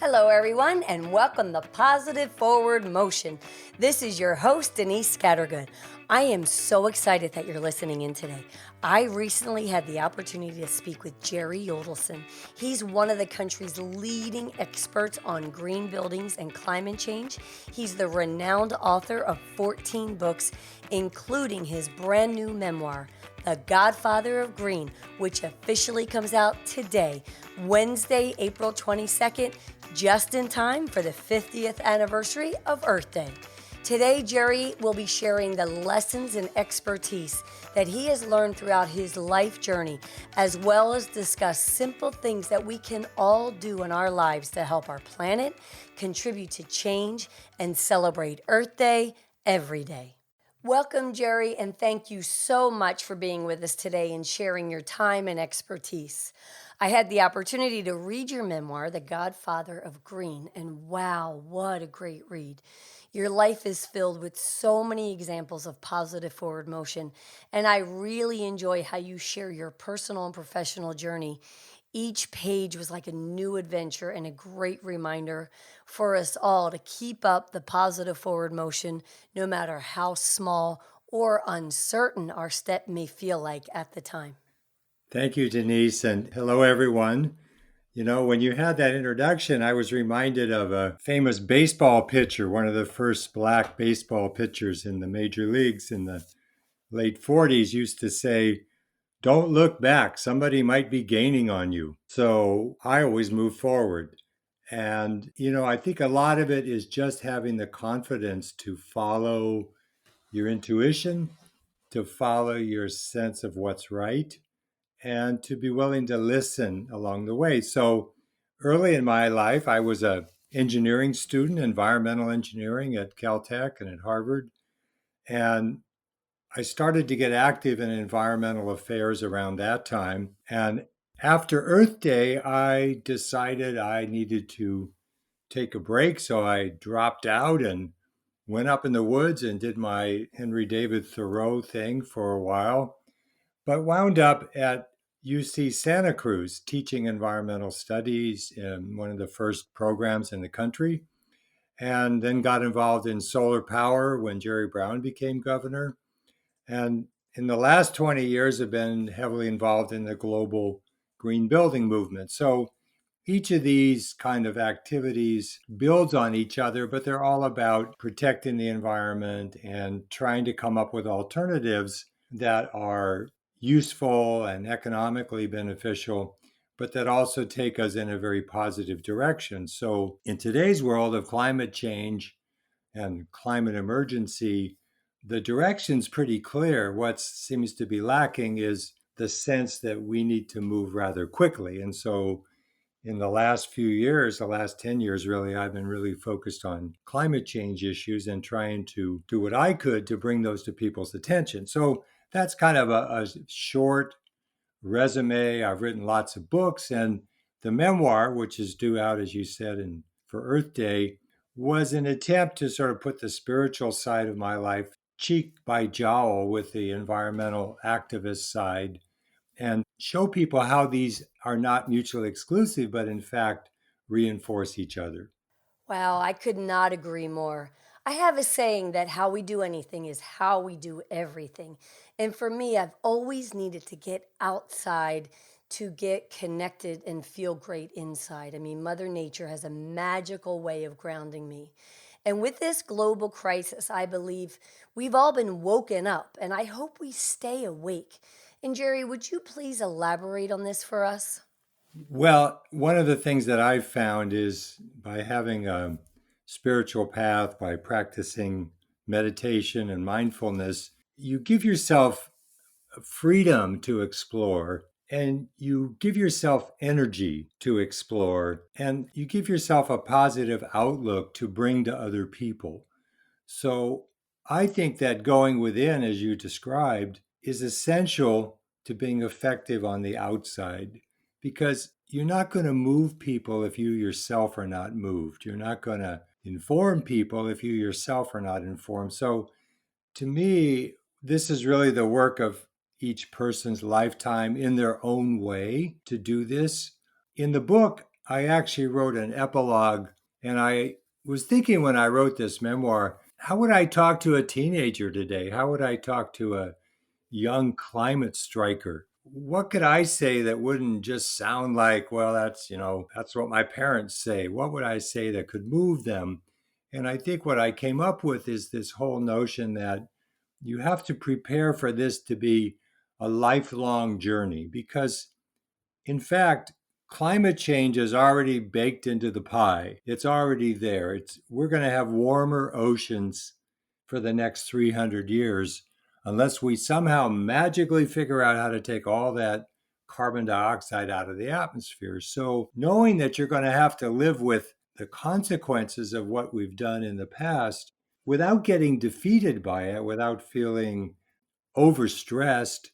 Hello, everyone, and welcome to Positive Forward Motion. This is your host, Denise Scattergood. I am so excited that you're listening in today. I recently had the opportunity to speak with Jerry Yudelson. He's one of the country's leading experts on green buildings and climate change. He's the renowned author of 14 books, including his brand new memoir, The Godfather of Green, which officially comes out today, Wednesday, April 22nd, just in time for the 50th anniversary of Earth Day. Today, Jerry will be sharing the lessons and expertise that he has learned throughout his life journey, as well as discuss simple things that we can all do in our lives to help our planet, contribute to change, and celebrate Earth Day every day. Welcome, Jerry, and thank you so much for being with us today and sharing your time and expertise. I had the opportunity to read your memoir, The Godfather of Green, and wow, what a great read. Your life is filled with so many examples of positive forward motion, and I really enjoy how you share your personal and professional journey. Each page was like a new adventure and a great reminder for us all to keep up the positive forward motion, no matter how small or uncertain our step may feel like at the time. Thank you, Denise, and hello, everyone. You know, when you had that introduction, I was reminded of a famous baseball pitcher, one of the first black baseball pitchers in the major leagues in the late 40s, used to say, "Don't look back. Somebody might be gaining on you." So I always move forward. And, I think a lot of it is just having the confidence to follow your intuition, to follow your sense of what's right, and to be willing to listen along the way. So early in my life, I was a engineering student, environmental engineering at Caltech and at Harvard. And I started to get active in environmental affairs around that time. And after Earth Day, I decided I needed to take a break. So I dropped out and went up in the woods and did my Henry David Thoreau thing for a while, but wound up at UC Santa Cruz teaching environmental studies in one of the first programs in the country, and then got involved in solar power when Jerry Brown became governor. And in the last 20 years, have been heavily involved in the global green building movement. So each of these kind of activities builds on each other, but they're all about protecting the environment and trying to come up with alternatives that are useful and economically beneficial, but that also take us in a very positive direction. So in today's world of climate change and climate emergency, the direction's pretty clear. What seems to be lacking is the sense that we need to move rather quickly. And so in the last few years, the last 10 years really, I've been really focused on climate change issues and trying to do what I could to bring those to people's attention. So that's kind of a short resume. I've written lots of books, and the memoir, which is due out, as you said, for Earth Day, was an attempt to sort of put the spiritual side of my life cheek by jowl with the environmental activist side and show people how these are not mutually exclusive, but in fact reinforce each other. Wow, I could not agree more. I have a saying that how we do anything is how we do everything. And for me, I've always needed to get outside to get connected and feel great inside. I mean, Mother Nature has a magical way of grounding me. And with this global crisis, I believe we've all been woken up, and I hope we stay awake. And Jerry, would you please elaborate on this for us? Well, one of the things that I've found is by having a spiritual path, by practicing meditation and mindfulness, you give yourself freedom to explore, and you give yourself energy to explore, and you give yourself a positive outlook to bring to other people. So I think that going within, as you described, is essential to being effective on the outside, because you're not going to move people if you yourself are not moved. You're not going to inform people if you yourself are not informed. So to me, this is really the work of each person's lifetime in their own way to do this. In the book, I actually wrote an epilogue, and I was thinking when I wrote this memoir, how would I talk to a teenager today? How would I talk to a young climate striker? What could I say that wouldn't just sound like, well, that's what my parents say? What would I say that could move them? And I think what I came up with is this whole notion that you have to prepare for this to be a lifelong journey because, in fact, climate change is already baked into the pie. It's already there. We're going to have warmer oceans for the next 300 years unless we somehow magically figure out how to take all that carbon dioxide out of the atmosphere. So, knowing that you're going to have to live with the consequences of what we've done in the past without getting defeated by it, without feeling overstressed,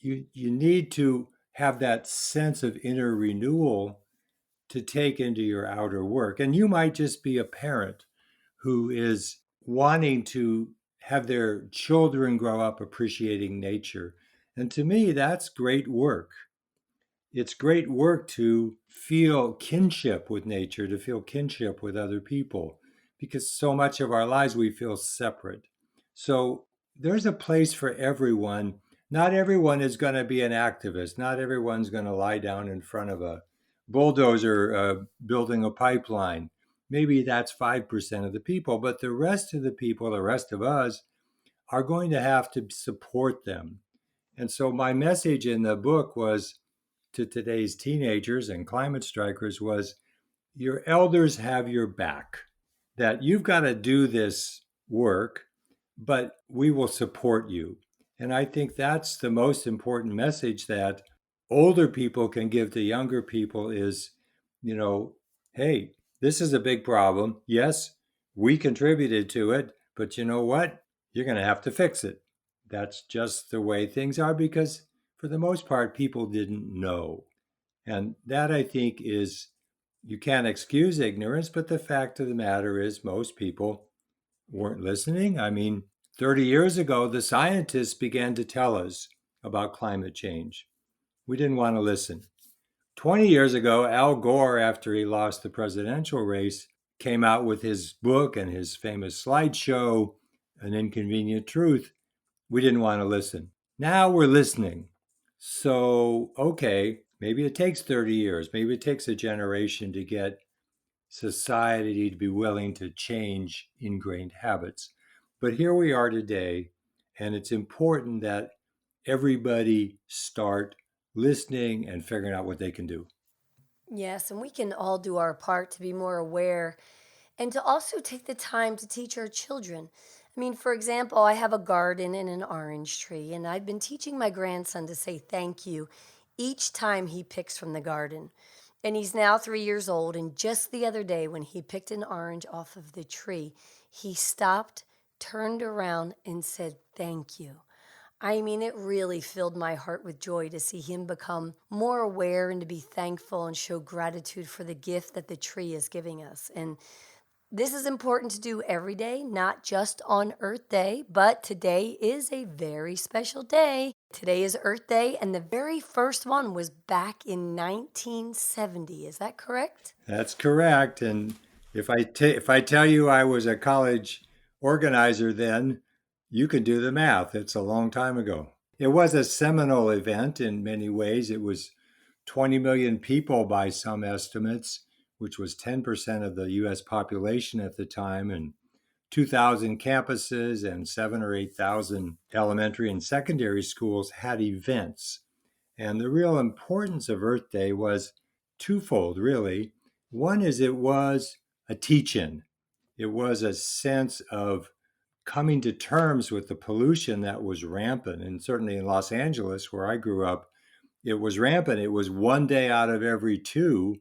you need to have that sense of inner renewal to take into your outer work. And you might just be a parent who is wanting to have their children grow up appreciating nature. And to me, that's great work. It's great work to feel kinship with nature, to feel kinship with other people, because so much of our lives we feel separate. So there's a place for everyone. Not everyone is going to be an activist. Not everyone's going to lie down in front of a bulldozer building a pipeline. Maybe that's 5% of the people, but the rest of the people, the rest of us, are going to have to support them. And so my message in the book was to today's teenagers and climate strikers was your elders have your back, that you've got to do this work, but we will support you. And I think that's the most important message that older people can give to younger people is, you know, hey, this is a big problem. Yes, we contributed to it, but you know what? You're going to have to fix it. That's just the way things are because for the most part, people didn't know. And that I think is, you can't excuse ignorance, but the fact of the matter is most people weren't listening. I mean, 30 years ago, the scientists began to tell us about climate change. We didn't want to listen. 20 years ago, Al Gore, after he lost the presidential race, came out with his book and his famous slideshow, An Inconvenient Truth. We didn't want to listen. Now we're listening. So, okay, maybe it takes 30 years. Maybe it takes a generation to get society to be willing to change ingrained habits. But here we are today, and it's important that everybody start listening and figuring out what they can do. Yes, and we can all do our part to be more aware and to also take the time to teach our children. I mean, for example, I have a garden and an orange tree, and I've been teaching my grandson to say thank you each time he picks from the garden. And he's now 3 years old, and just the other day when he picked an orange off of the tree, he stopped, turned around, and said thank you. I mean, it really filled my heart with joy to see him become more aware and to be thankful and show gratitude for the gift that the tree is giving us. And this is important to do every day, not just on Earth Day, but today is a very special day. Today is Earth Day, and the very first one was back in 1970. Is that correct? That's correct. And if I tell you I was a college organizer then, you can do the math. It's a long time ago. It was a seminal event in many ways. It was 20 million people by some estimates, which was 10% of the US population at the time, and 2,000 campuses and 7 or 8,000 elementary and secondary schools had events. And the real importance of Earth Day was twofold, really. One is it was a teach-in. It was a sense of coming to terms with the pollution that was rampant. And certainly in Los Angeles, where I grew up, it was rampant. It was one day out of every two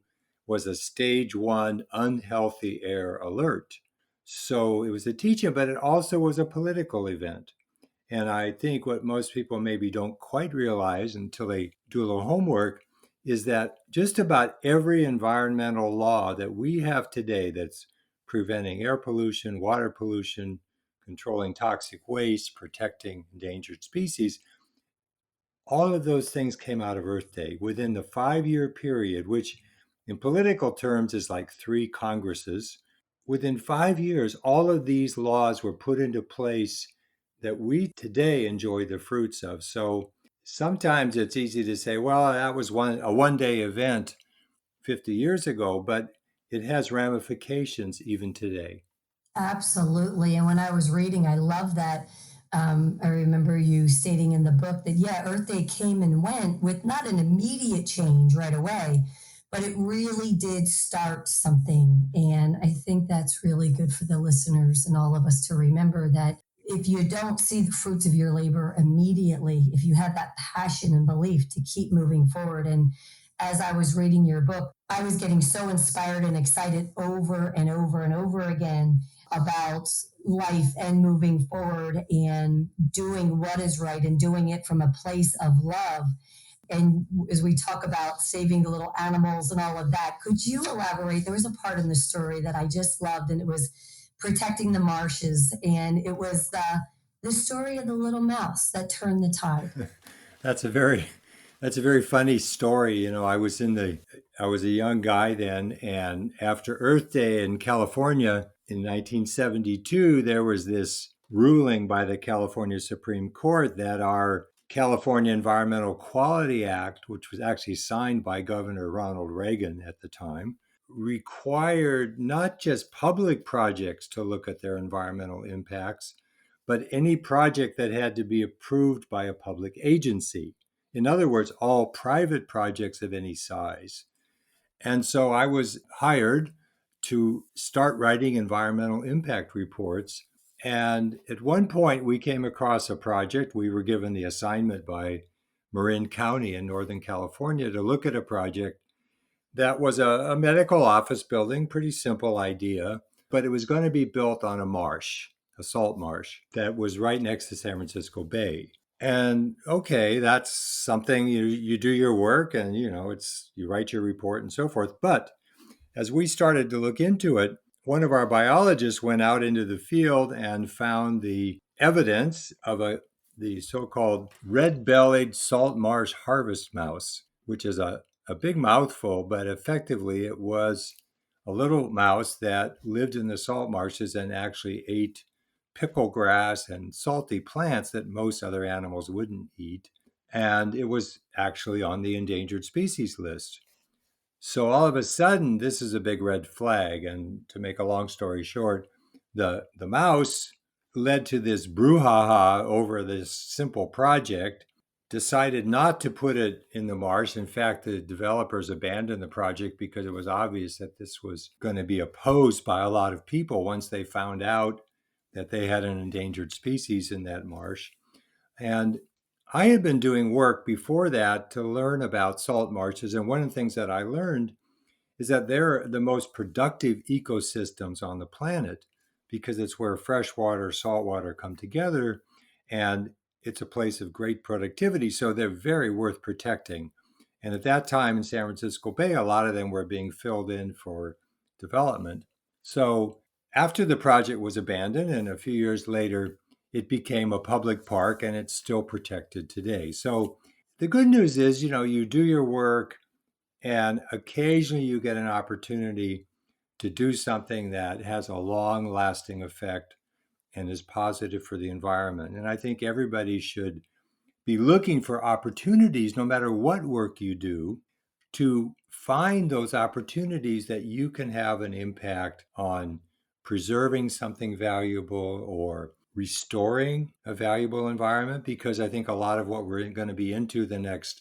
was a stage 1 unhealthy air alert. So it was a teaching, but it also was a political event. And I think what most people maybe don't quite realize until they do a little homework is that just about every environmental law that we have today that's preventing air pollution, water pollution, controlling toxic waste, protecting endangered species, all of those things came out of Earth Day within the 5-year period, which In political terms, it's like 3 Congresses. Within 5 years, all of these laws were put into place that we today enjoy the fruits of. So sometimes it's easy to say, well, that was a one-day event 50 years ago, but it has ramifications even today. Absolutely. And when I was reading, I love that. I remember you stating in the book that, yeah, Earth Day came and went with not an immediate change right away, but it really did start something. And I think that's really good for the listeners and all of us to remember that if you don't see the fruits of your labor immediately, if you have that passion and belief to keep moving forward. And as I was reading your book, I was getting so inspired and excited over and over and over again about life and moving forward and doing what is right and doing it from a place of love. And as we talk about saving the little animals and all of that, could you elaborate? There was a part in the story that I just loved, and it was protecting the marshes, and it was the story of the little mouse that turned the tide. That's a very that's a very funny story. I was a young guy then, and after Earth Day in California in 1972, there was this ruling by the California Supreme Court that our California Environmental Quality Act, which was actually signed by Governor Ronald Reagan at the time, required not just public projects to look at their environmental impacts, but any project that had to be approved by a public agency. In other words, all private projects of any size. And so I was hired to start writing environmental impact reports. And at one point, we came across a project. We were given the assignment by Marin County in Northern California to look at a project that was a medical office building, pretty simple idea, but it was going to be built on a marsh, a salt marsh that was right next to San Francisco Bay. And okay, that's something you do your work and you write your report and so forth. But as we started to look into it, one of our biologists went out into the field and found the evidence of the so-called red-bellied salt marsh harvest mouse, which is a big mouthful, but effectively it was a little mouse that lived in the salt marshes and actually ate pickle grass and salty plants that most other animals wouldn't eat. And it was actually on the endangered species list. So all of a sudden, this is a big red flag. And to make a long story short, the mouse led to this brouhaha over this simple project, decided not to put it in the marsh. In fact, the developers abandoned the project because it was obvious that this was going to be opposed by a lot of people once they found out that they had an endangered species in that marsh. And I had been doing work before that to learn about salt marshes. And one of the things that I learned is that they're the most productive ecosystems on the planet because it's where freshwater, saltwater come together, and it's a place of great productivity. So they're very worth protecting. And at that time in San Francisco Bay, a lot of them were being filled in for development. So after the project was abandoned, and a few years later, it became a public park and it's still protected today. So the good news is, you do your work and occasionally you get an opportunity to do something that has a long lasting effect and is positive for the environment. And I think everybody should be looking for opportunities, no matter what work you do, to find those opportunities that you can have an impact on preserving something valuable or restoring a valuable environment. Because I think a lot of what we're going to be into the next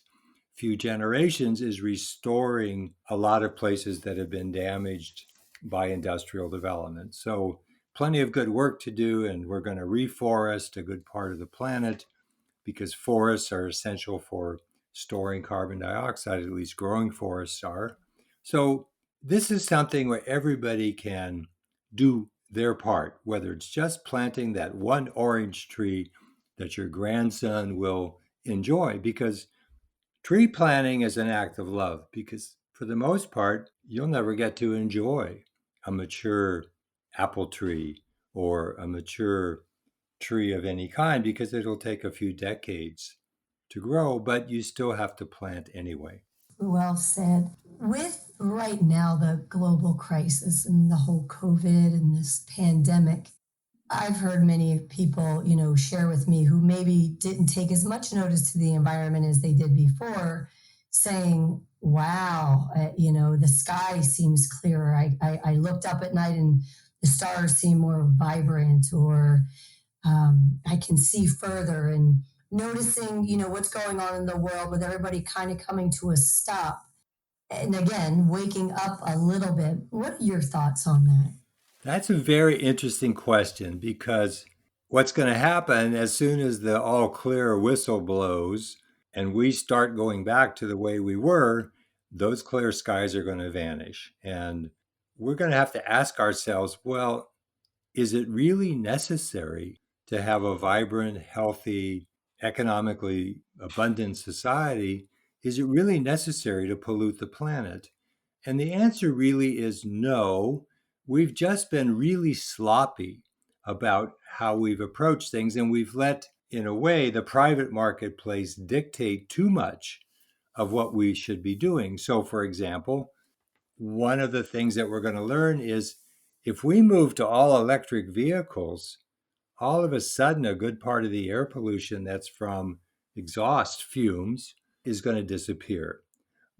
few generations is restoring a lot of places that have been damaged by industrial development. So plenty of good work to do, and we're going to reforest a good part of the planet because forests are essential for storing carbon dioxide, at least growing forests are. So this is something where everybody can do their part, whether it's just planting that one orange tree that your grandson will enjoy, because tree planting is an act of love, because for the most part, you'll never get to enjoy a mature apple tree or a mature tree of any kind because it'll take a few decades to grow, but you still have to plant anyway. Well said. With right now the global crisis and the whole COVID and this pandemic, I've heard many people, share with me who maybe didn't take as much notice to the environment as they did before, saying, wow, the sky seems clearer. I looked up at night and the stars seem more vibrant, or I can see further, and noticing, what's going on in the world with everybody kind of coming to a stop. And again, waking up a little bit. What are your thoughts on that? That's a very interesting question because what's going to happen as soon as the all clear whistle blows and we start going back to the way we were, those clear skies are going to vanish. And we're going to have to ask ourselves, well, is it really necessary to have a vibrant, healthy, economically abundant society? Is it really necessary to pollute the planet? And the answer really is no. We've just been really sloppy about how we've approached things, and we've let, in a way, the private marketplace dictate too much of what we should be doing. So, for example, one of the things that we're going to learn is if we move to all electric vehicles, all of a sudden a good part of the air pollution that's from exhaust fumes is going to disappear.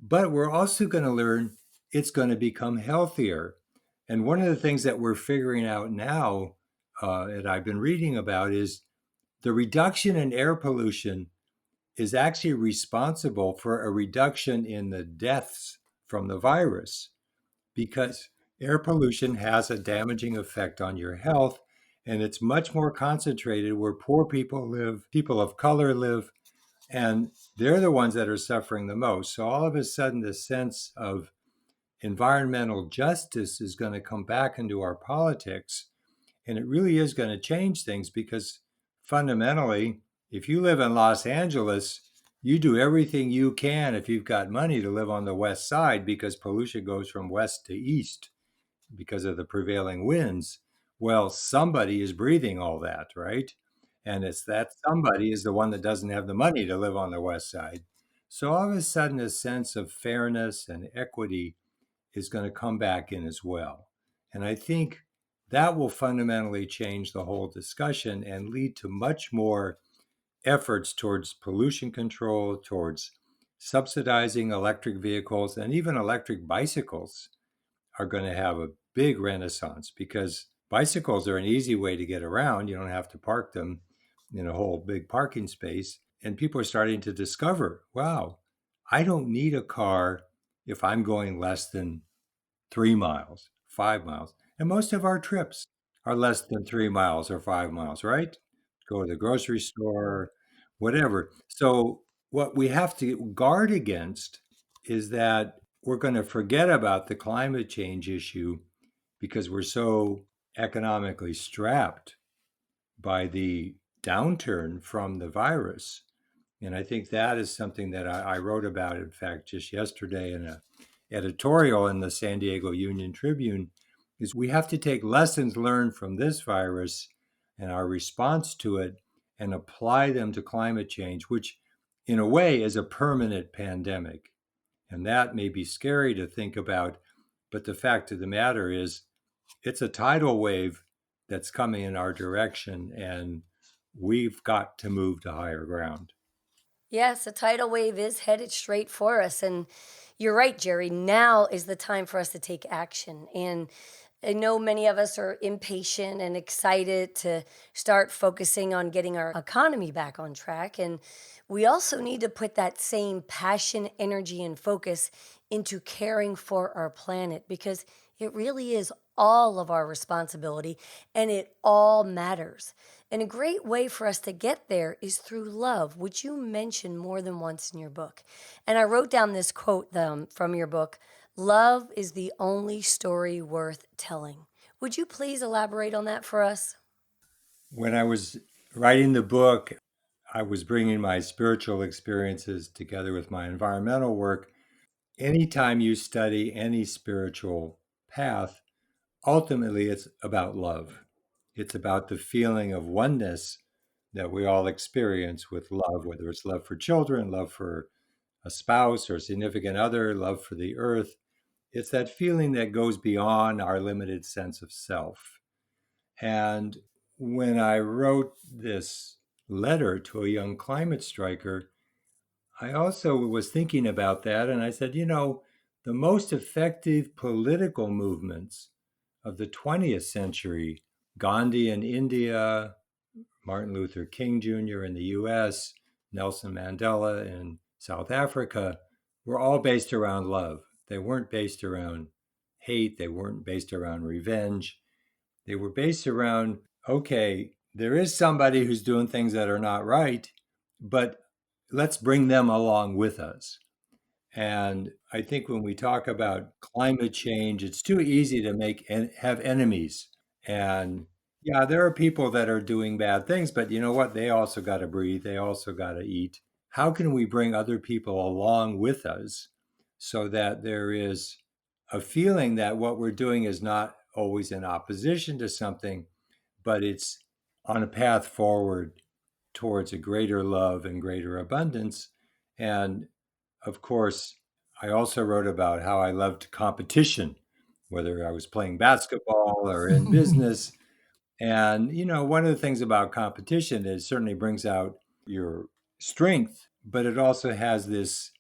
But we're also going to learn it's going to become healthier. And one of the things that we're figuring out now, that I've been reading about, is the reduction in air pollution is actually responsible for a reduction in the deaths from the virus because air pollution has a damaging effect on your health. And it's much more concentrated where poor people live, people of color live, and they're the ones that are suffering the most. So all of a sudden, the sense of environmental justice is going to come back into our politics. And it really is going to change things because fundamentally, if you live in Los Angeles, you do everything you can if you've got money to live on the west side because pollution goes from west to east because of the prevailing winds. Well, somebody is breathing all that, right? And it's that somebody is the one that doesn't have the money to live on the west side. So all of a sudden, a sense of fairness and equity is going to come back in as well. And I think that will fundamentally change the whole discussion and lead to much more efforts towards pollution control, towards subsidizing electric vehicles, and even electric bicycles are going to have a big renaissance because bicycles are an easy way to get around. You don't have to park them in a whole big parking space. And people are starting to discover, wow, I don't need a car if I'm going less than 3 miles, 5 miles. And most of our trips are less than 3 miles or 5 miles, right? Go to the grocery store, whatever. So, what we have to guard against is that we're going to forget about the climate change issue because we're so economically strapped by the downturn from the virus. And I think that is something that I wrote about, in fact, just yesterday in an editorial in the San Diego Union Tribune, is we have to take lessons learned from this virus and our response to it and apply them to climate change, which in a way is a permanent pandemic. And that may be scary to think about, but the fact of the matter is it's a tidal wave that's coming in our direction, and we've got to move to higher ground. Yes, a tidal wave is headed straight for us. And you're right, Jerry. Now is the time for us to take action. And I know many of us are impatient and excited to start focusing on getting our economy back on track. And we also need to put that same passion, energy, and focus into caring for our planet because it really is all of our responsibility and it all matters. And a great way for us to get there is through love, which you mention more than once in your book. And I wrote down this quote from your book: love is the only story worth telling. Would you please elaborate on that for us? When I was writing the book, I was bringing my spiritual experiences together with my environmental work. Anytime you study any spiritual path, ultimately it's about love. It's about the feeling of oneness that we all experience with love, whether it's love for children, love for a spouse or significant other, love for the earth. It's that feeling that goes beyond our limited sense of self. And when I wrote this letter to a young climate striker, I also was thinking about that. And I said, the most effective political movements of the 20th century, Gandhi in India, Martin Luther King Jr. in the US, Nelson Mandela in South Africa, were all based around love. They weren't based around hate. They weren't based around revenge. They were based around, okay, there is somebody who's doing things that are not right, but let's bring them along with us. And I think when we talk about climate change, it's too easy to have enemies. And yeah, there are people that are doing bad things, but you know what? They also got to breathe. They also got to eat. How can we bring other people along with us so that there is a feeling that what we're doing is not always in opposition to something, but it's on a path forward towards a greater love and greater abundance? And of course, I also wrote about how I loved competition, whether I was playing basketball or in business. And, one of the things about competition is it certainly brings out your strength, but it also has this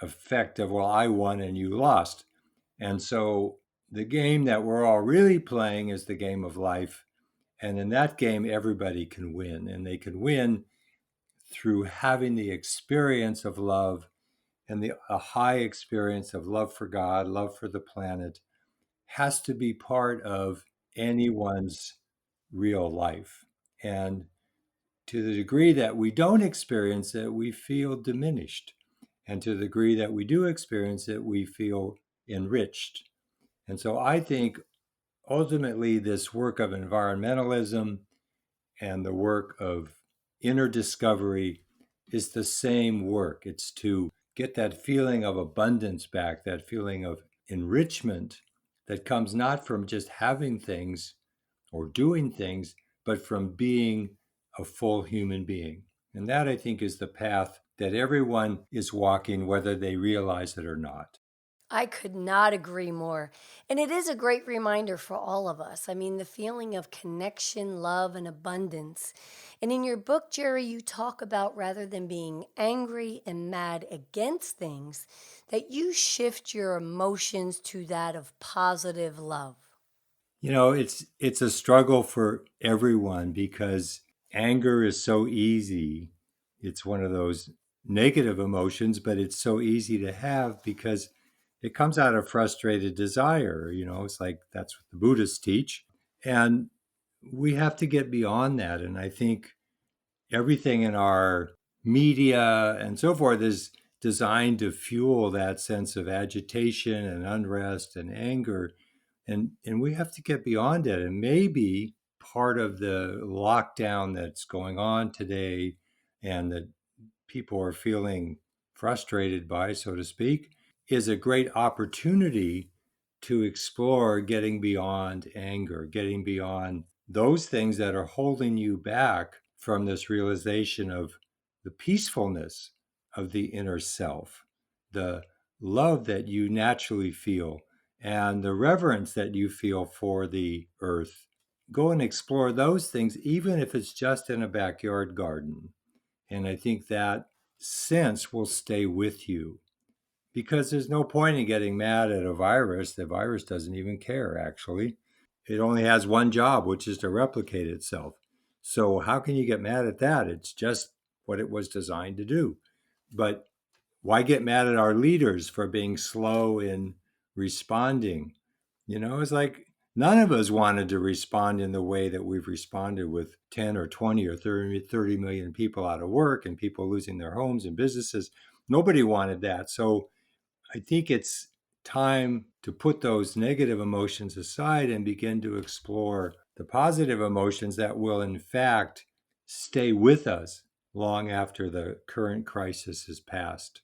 effect of, well, I won and you lost. And so the game that we're all really playing is the game of life. And in that game, everybody can win. And they can win through having the experience of love and a high experience of love for God, love for the planet, has to be part of anyone's real life. And to the degree that we don't experience it, we feel diminished. And to the degree that we do experience it, we feel enriched. And so I think ultimately this work of environmentalism and the work of inner discovery is the same work. It's to get that feeling of abundance back, that feeling of enrichment that comes not from just having things or doing things, but from being a full human being. And that, I think, is the path that everyone is walking, whether they realize it or not. I could not agree more. And it is a great reminder for all of us. I mean, the feeling of connection, love, and abundance. And in your book, Jerry, you talk about rather than being angry and mad against things, that you shift your emotions to that of positive love. It's a struggle for everyone because anger is so easy. It's one of those negative emotions, but it's so easy to have because it comes out of frustrated desire. It's like that's what the Buddhists teach. And we have to get beyond that. And I think everything in our media and so forth is designed to fuel that sense of agitation and unrest and anger. And we have to get beyond it. And maybe part of the lockdown that's going on today and that people are feeling frustrated by, so to speak, is a great opportunity to explore getting beyond anger, getting beyond those things that are holding you back from this realization of the peacefulness of the inner self, the love that you naturally feel, and the reverence that you feel for the earth. Go and explore those things, even if it's just in a backyard garden. And I think that sense will stay with you because there's no point in getting mad at a virus. The virus doesn't even care, actually. It only has one job, which is to replicate itself. So, how can you get mad at that? It's just what it was designed to do. But why get mad at our leaders for being slow in responding? It's like none of us wanted to respond in the way that we've responded with 10 or 20 or 30 million people out of work and people losing their homes and businesses. Nobody wanted that. So I think it's time to put those negative emotions aside and begin to explore the positive emotions that will, in fact, stay with us long after the current crisis has passed.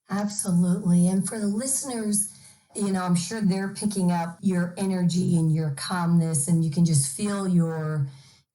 Absolutely. And for the listeners, I'm sure they're picking up your energy and your calmness, and you can just feel your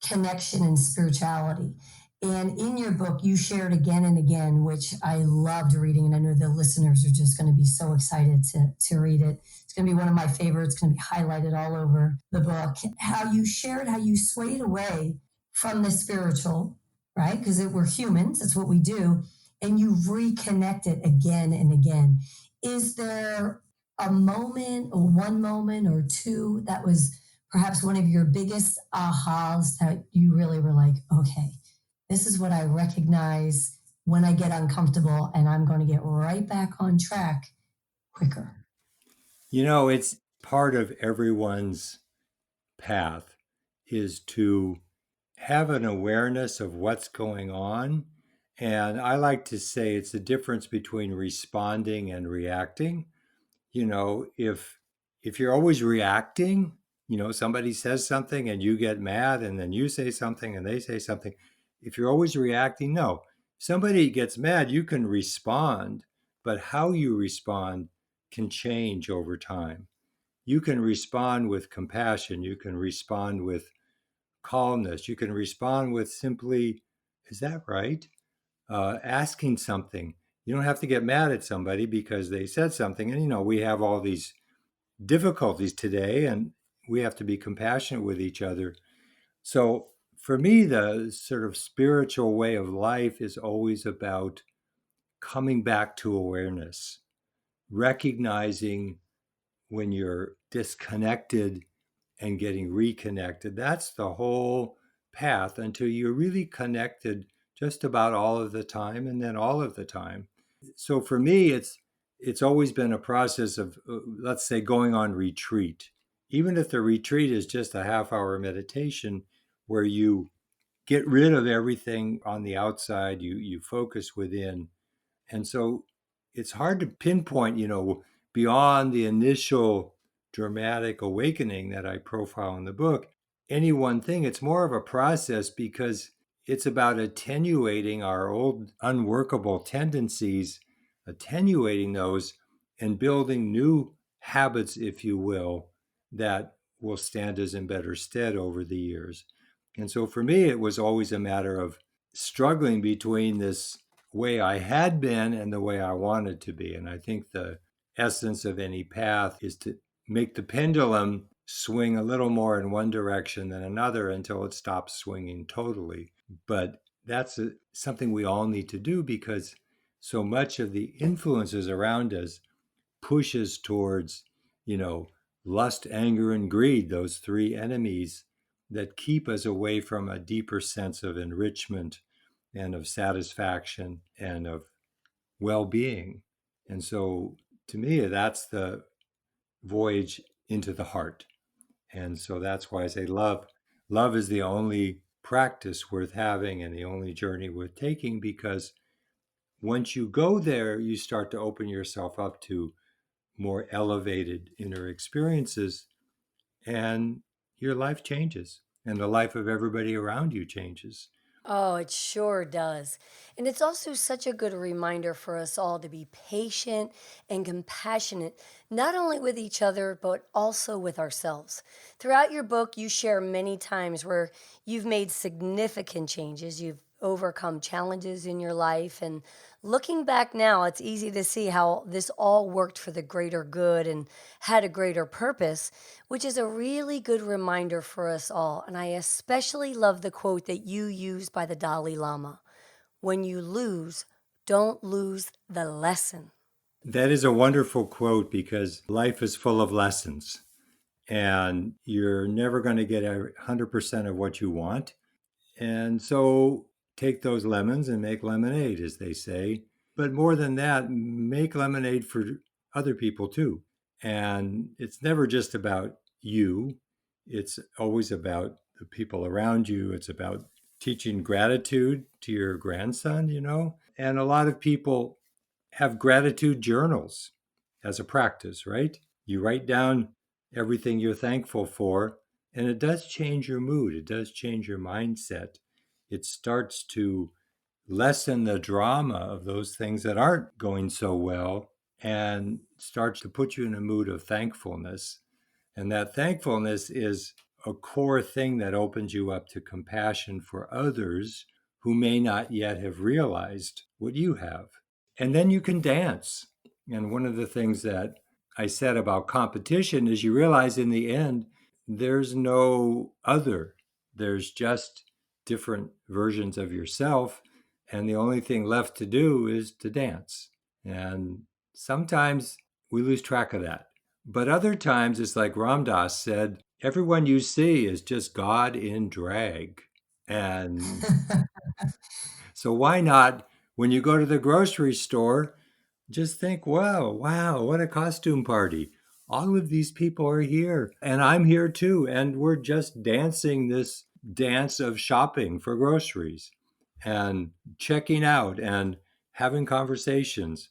connection and spirituality. And in your book, you shared again and again, which I loved reading, and I know the listeners are just going to be so excited to read it. It's going to be one of my favorites. It's going to be highlighted all over the book. How you shared how you swayed away from the spiritual, right? Because we're humans, it's what we do, and you reconnected again and again. Is there a moment, or one moment, or two that was perhaps one of your biggest ahas that you really were like, okay, this is what I recognize when I get uncomfortable, and I'm going to get right back on track quicker? It's part of everyone's path is to have an awareness of what's going on. And I like to say it's the difference between responding and reacting. If you're always reacting, somebody says something and you get mad and then you say something and they say something. If you're always reacting, no. Somebody gets mad, you can respond, but how you respond can change over time. You can respond with compassion, you can respond with calmness, you can respond with simply, is that right? Asking something. You don't have to get mad at somebody because they said something. And, we have all these difficulties today and we have to be compassionate with each other. So for me, the sort of spiritual way of life is always about coming back to awareness, recognizing when you're disconnected and getting reconnected. That's the whole path until you're really connected just about all of the time and then all of the time. So for me, it's always been a process of, let's say, going on retreat. Even if the retreat is just a half-hour meditation where you get rid of everything on the outside, you focus within. And so it's hard to pinpoint, beyond the initial dramatic awakening that I profile in the book, any one thing. It's more of a process because it's about attenuating our old unworkable tendencies, attenuating those, and building new habits, if you will, that will stand us in better stead over the years. And so for me, it was always a matter of struggling between this way I had been and the way I wanted to be. And I think the essence of any path is to make the pendulum swing a little more in one direction than another until it stops swinging totally. But that's something we all need to do because so much of the influences around us pushes towards, lust, anger, and greed, those three enemies that keep us away from a deeper sense of enrichment and of satisfaction and of well-being. And so to me, that's the voyage into the heart. And so that's why I say love is the only practice worth having and the only journey worth taking, because once you go there, you start to open yourself up to more elevated inner experiences, and your life changes, and the life of everybody around you changes. Oh, it sure does. And it's also such a good reminder for us all to be patient and compassionate, not only with each other, but also with ourselves. Throughout your book, you share many times where you've made significant changes. You've overcome challenges in your life. And looking back now, it's easy to see how this all worked for the greater good and had a greater purpose, which is a really good reminder for us all. And I especially love the quote that you used by the Dalai Lama: when you lose, don't lose the lesson. That is a wonderful quote because life is full of lessons, and you're never going to get 100% of what you want. And so take those lemons and make lemonade, as they say. But more than that, make lemonade for other people too. And it's never just about you, it's always about the people around you. It's about teaching gratitude to your grandson, And a lot of people have gratitude journals as a practice, right? You write down everything you're thankful for, and it does change your mood. It does change your mindset. It starts to lessen the drama of those things that aren't going so well and starts to put you in a mood of thankfulness. And that thankfulness is a core thing that opens you up to compassion for others who may not yet have realized what you have. And then you can dance. And one of the things that I said about competition is you realize in the end, there's no other. There's just different versions of yourself. And the only thing left to do is to dance. And sometimes we lose track of that. But other times, it's like Ram Dass said, everyone you see is just God in drag. And so why not, when you go to the grocery store, just think, wow, what a costume party. All of these people are here, and I'm here too. And we're just dancing this dance of shopping for groceries and checking out and having conversations.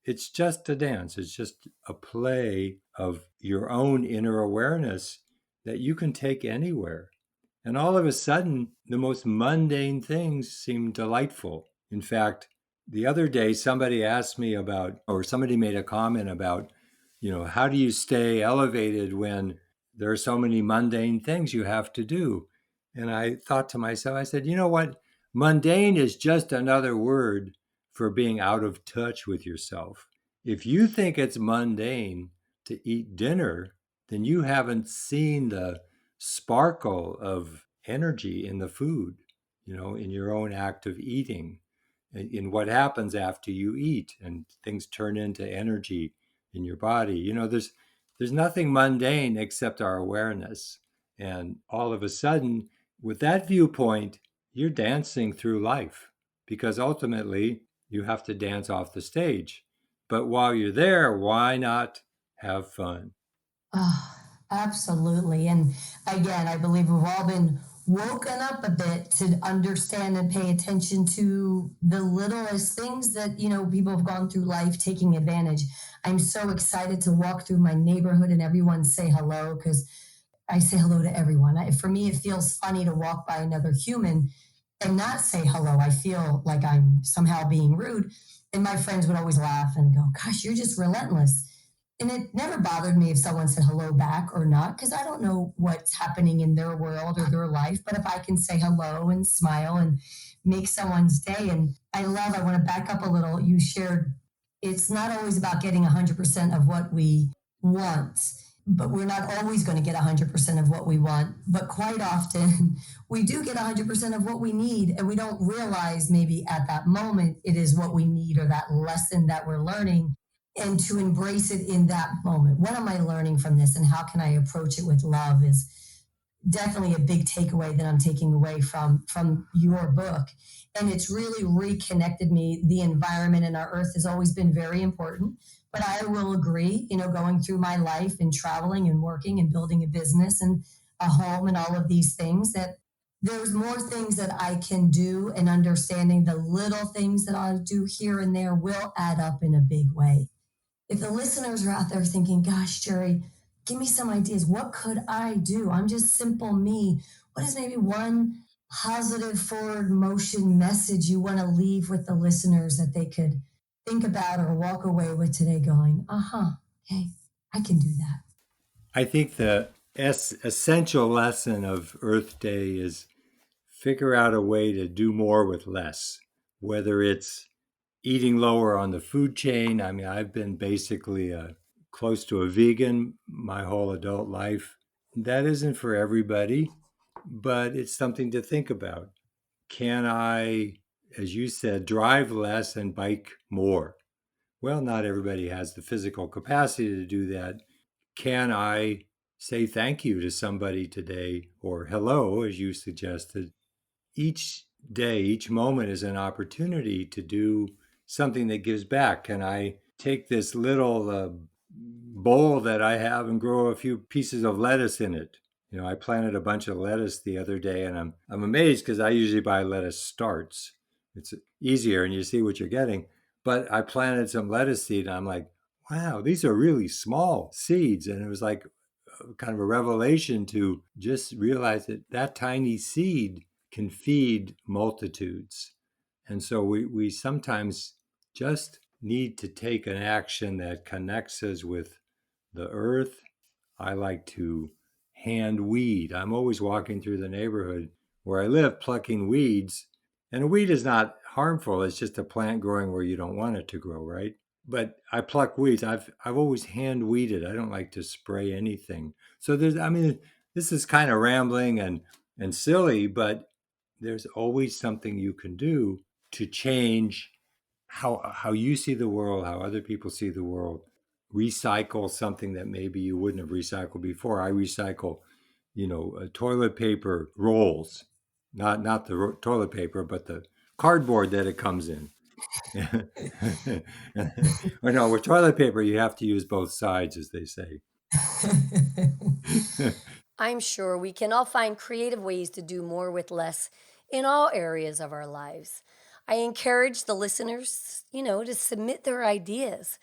It's just a dance, it's just a play of your own inner awareness that you can take anywhere. And all of a sudden, the most mundane things seem delightful. In fact, the other day, somebody asked me about, or somebody made a comment about, how do you stay elevated when there are so many mundane things you have to do? And I thought to myself, I said, you know what? Mundane is just another word for being out of touch with yourself. If you think it's mundane to eat dinner, then you haven't seen the sparkle of energy in the food, in your own act of eating, in what happens after you eat, and things turn into energy in your body. There's nothing mundane except our awareness. And all of a sudden, with that viewpoint, you're dancing through life, because ultimately you have to dance off the stage. But while you're there, why not have fun? Oh, absolutely. And again, I believe we've all been woken up a bit to understand and pay attention to the littlest things that, people have gone through life taking advantage. I'm so excited to walk through my neighborhood and everyone say hello, because I say hello to everyone. For me, it feels funny to walk by another human and not say hello. I feel like I'm somehow being rude. And my friends would always laugh and go, "Gosh, you're just relentless." And it never bothered me if someone said hello back or not, because I don't know what's happening in their world or their life. But if I can say hello and smile and make someone's day, and I want to back up a little. You shared it's not always about getting 100% of what we want, but we're not always going to get 100% of what we want. But quite often, we do get 100% of what we need, and we don't realize maybe at that moment it is what we need, or that lesson that we're learning, and to embrace it in that moment. What am I learning from this, and how can I approach it with love, is definitely a big takeaway that I'm taking away from your book. And it's really reconnected me. The environment and our earth has always been very important. But I will agree, going through my life and traveling and working and building a business and a home and all of these things, that there's more things that I can do, and understanding the little things that I'll do here and there will add up in a big way. If the listeners are out there thinking, "Gosh, Jerry, give me some ideas. What could I do? I'm just simple me." What is maybe one positive forward motion message you want to leave with the listeners that they could think about or walk away with today going, okay, I can do that? I think the essential lesson of Earth Day is figure out a way to do more with less, whether it's eating lower on the food chain. I mean, I've been basically close to a vegan my whole adult life. That isn't for everybody, but it's something to think about. Can I, as you said, drive less and bike more? Well, not everybody has the physical capacity to do that. Can I say thank you to somebody today, or hello, as you suggested? Each day, each moment is an opportunity to do something that gives back. Can I take this little bowl that I have and grow a few pieces of lettuce in it? I planted a bunch of lettuce the other day, and I'm amazed, because I usually buy lettuce starts. It's easier, and you see what you're getting. But I planted some lettuce seed, and I'm like, wow, these are really small seeds. And it was like kind of a revelation to just realize that that tiny seed can feed multitudes. And so we sometimes just need to take an action that connects us with the earth. I like to hand weed. I'm always walking through the neighborhood where I live, plucking weeds. And a weed is not harmful. It's just a plant growing where you don't want it to grow, right? But I pluck weeds. I've always hand weeded. I don't like to spray anything. So there's, I mean, this is kind of rambling and silly, but there's always something you can do to change how you see the world, how other people see the world. Recycle something that maybe you wouldn't have recycled before. I recycle, toilet paper rolls, not the toilet paper, but the cardboard that it comes in. Or no, with toilet paper, you have to use both sides, as they say. I'm sure we can all find creative ways to do more with less in all areas of our lives. I encourage the listeners, to submit their ideas.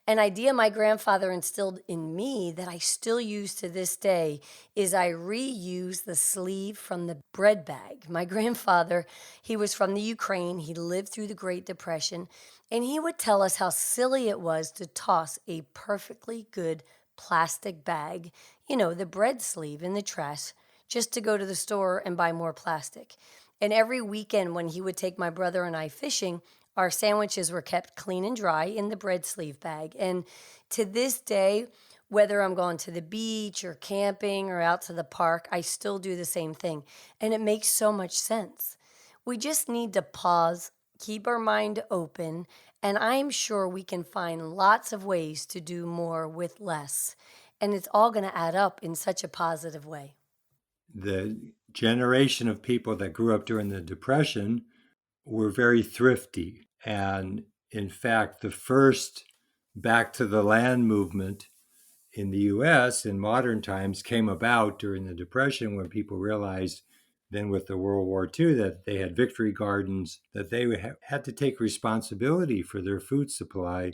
An idea my grandfather instilled in me that I still use to this day is I reuse the sleeve from the bread bag. My grandfather, he was from the Ukraine. He lived through the Great Depression, and he would tell us how silly it was to toss a perfectly good plastic bag, the bread sleeve, in the trash just to go to the store and buy more plastic. And every weekend when he would take my brother and I fishing, our sandwiches were kept clean and dry in the bread sleeve bag. And to this day, whether I'm going to the beach or camping or out to the park, I still do the same thing. And it makes so much sense. We just need to pause, keep our mind open, and I'm sure we can find lots of ways to do more with less. And it's all going to add up in such a positive way. The generation of people that grew up during the Depression were very thrifty. And in fact, the first back to the land movement in the US in modern times came about during the Depression when people realized then with the World War II that they had victory gardens, that they had to take responsibility for their food supply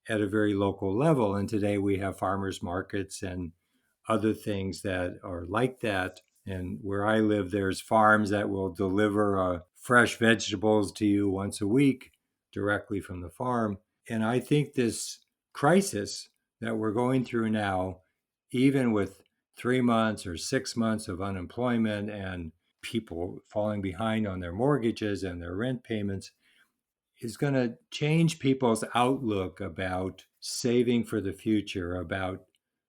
at a very local level. And today we have farmers markets and other things that are like that. And where I live, there's farms that will deliver fresh vegetables to you once a week directly from the farm. And I think this crisis that we're going through now, even with 3 months or 6 months of unemployment and people falling behind on their mortgages and their rent payments, is going to change people's outlook about saving for the future, about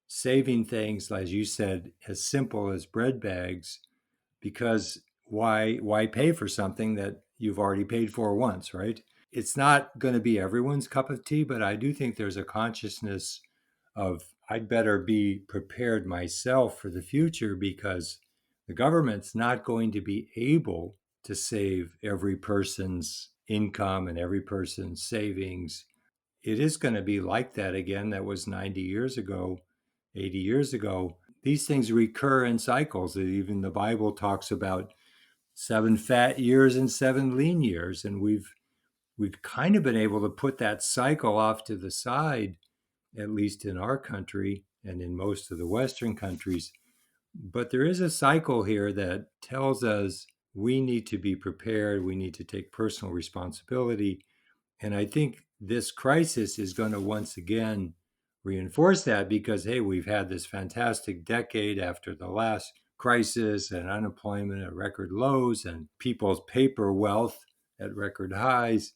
saving things, as you said, as simple as bread bags, because why pay for something that you've already paid for once, right? It's not going to be everyone's cup of tea, but I do think there's a consciousness of I'd better be prepared myself for the future because the government's not going to be able to save every person's income and every person's savings. It is going to be like that again. That was 90 years ago, 80 years ago. These things recur in cycles. Even the Bible talks about 7 fat years and 7 lean years. And we've kind of been able to put that cycle off to the side, at least in our country and in most of the Western countries. But there is a cycle here that tells us we need to be prepared, we need to take personal responsibility. And I think this crisis is going to once again reinforce that because, hey, we've had this fantastic decade after the last crisis and unemployment at record lows and people's paper wealth at record highs.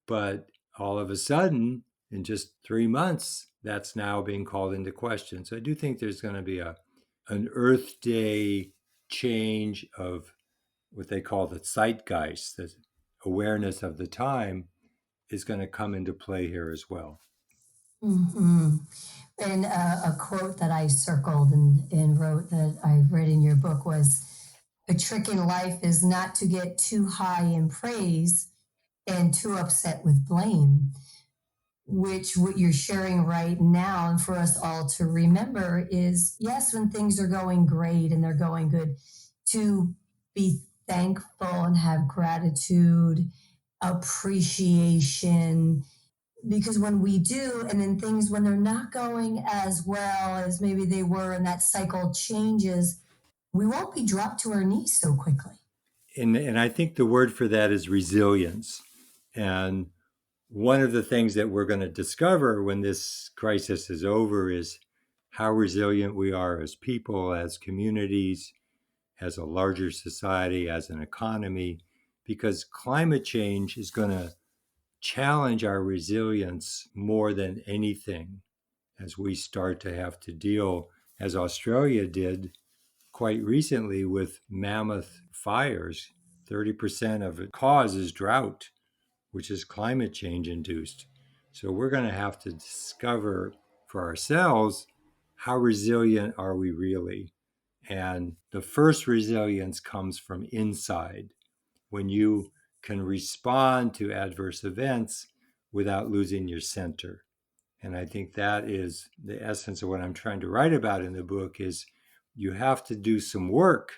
But all of a sudden, in just 3 months, that's now being called into question. So I do think there's going to be an Earth Day change of what they call the zeitgeist, the awareness of the time is going to come into play here as well. Mm-hmm. And a quote that I circled and wrote that I read in your book was, "A trick in life is not to get too high in praise and too upset with blame," which what you're sharing right now and for us all to remember is, yes, when things are going great and they're going good, to be thankful and have gratitude, appreciation, because when we do, and then things when they're not going as well as maybe they were and that cycle changes, we won't be dropped to our knees so quickly. And I think the word for that is resilience. And one of the things that we're going to discover when this crisis is over is how resilient we are as people, as communities, as a larger society, as an economy, because climate change is going to challenge our resilience more than anything as we start to have to deal, as Australia did quite recently, with mammoth fires. 30% of the cause is drought, which is climate change induced. So we're going to have to discover for ourselves, how resilient are we really? And the first resilience comes from inside, when you can respond to adverse events without losing your center. And I think that is the essence of what I'm trying to write about in the book, is you have to do some work,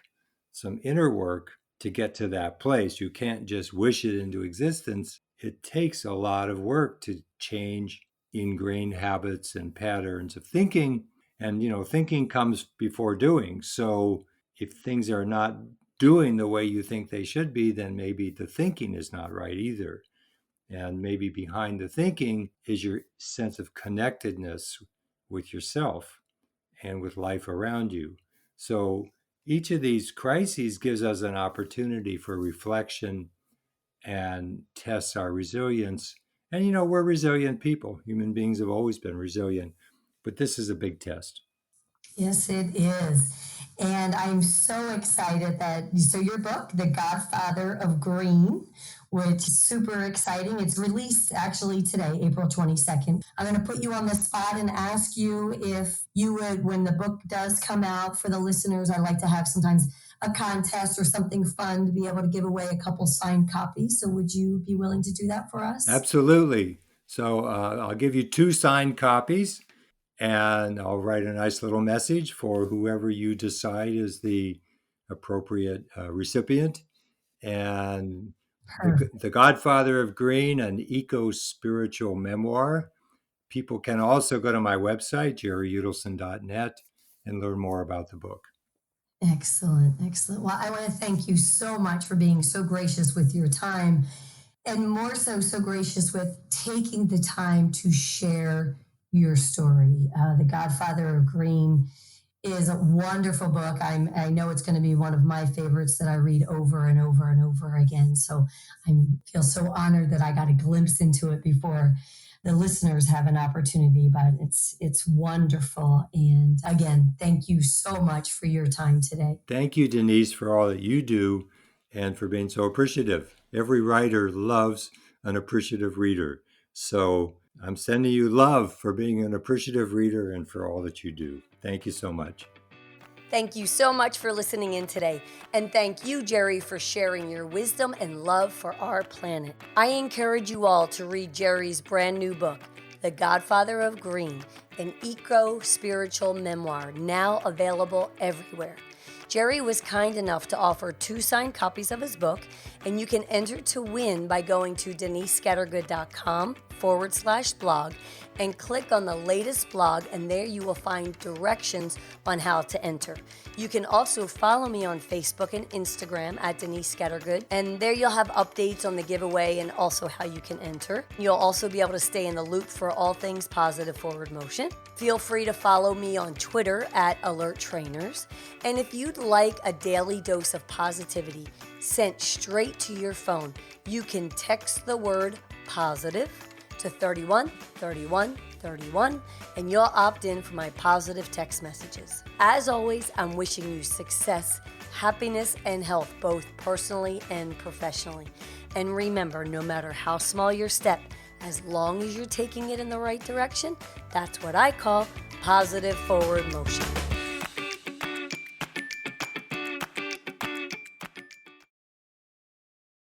some inner work, to get to that place. You can't just wish it into existence. It takes a lot of work to change ingrained habits and patterns of thinking. And, thinking comes before doing. So if things are not doing the way you think they should be, then maybe the thinking is not right either. And maybe behind the thinking is your sense of connectedness with yourself and with life around you. So each of these crises gives us an opportunity for reflection and tests our resilience. And, we're resilient people. Human beings have always been resilient, but this is a big test. Yes, it is. And I'm so excited so your book, The Godfather of Green, which is super exciting. It's released actually today, April 22nd. I'm going to put you on the spot and ask you if you would, when the book does come out, for the listeners, I like to have sometimes a contest or something fun to be able to give away a couple signed copies. So would you be willing to do that for us? Absolutely. So I'll give you 2 signed copies. And I'll write a nice little message for whoever you decide is the appropriate recipient. And the Godfather of Green, an Eco-Spiritual Memoir. People can also go to my website, jerryudelson.net, and learn more about the book. Excellent, excellent. Well, I want to thank you so much for being so gracious with your time, and more so gracious with taking the time to share your story. The Godfather of Green is a wonderful book. I know it's going to be one of my favorites that I read over and over and over again. So I feel so honored that I got a glimpse into it before the listeners have an opportunity, but it's wonderful. And again, thank you so much for your time today. Thank you, Denise, for all that you do and for being so appreciative. Every writer loves an appreciative reader. So I'm sending you love for being an appreciative reader and for all that you do. Thank you so much. Thank you so much for listening in today. And thank you, Jerry, for sharing your wisdom and love for our planet. I encourage you all to read Jerry's brand new book, The Godfather of Green, an Eco-Spiritual Memoir, now available everywhere. Jerry was kind enough to offer 2 signed copies of his book, and you can enter to win by going to denisescattergood.com/blog and click on the latest blog, and there you will find directions on how to enter. You can also follow me on Facebook and Instagram at Denise Scattergood, and there you'll have updates on the giveaway and also how you can enter. You'll also be able to stay in the loop for all things positive forward motion. Feel free to follow me on Twitter at Alert Trainers. And if you'd like a daily dose of positivity sent straight to your phone, you can text the word positive to 313131, and you'll opt in for my positive text messages. As always, I'm wishing you success, happiness, and health, both personally and professionally. And remember, no matter how small your step, as long as you're taking it in the right direction, that's what I call positive forward motion.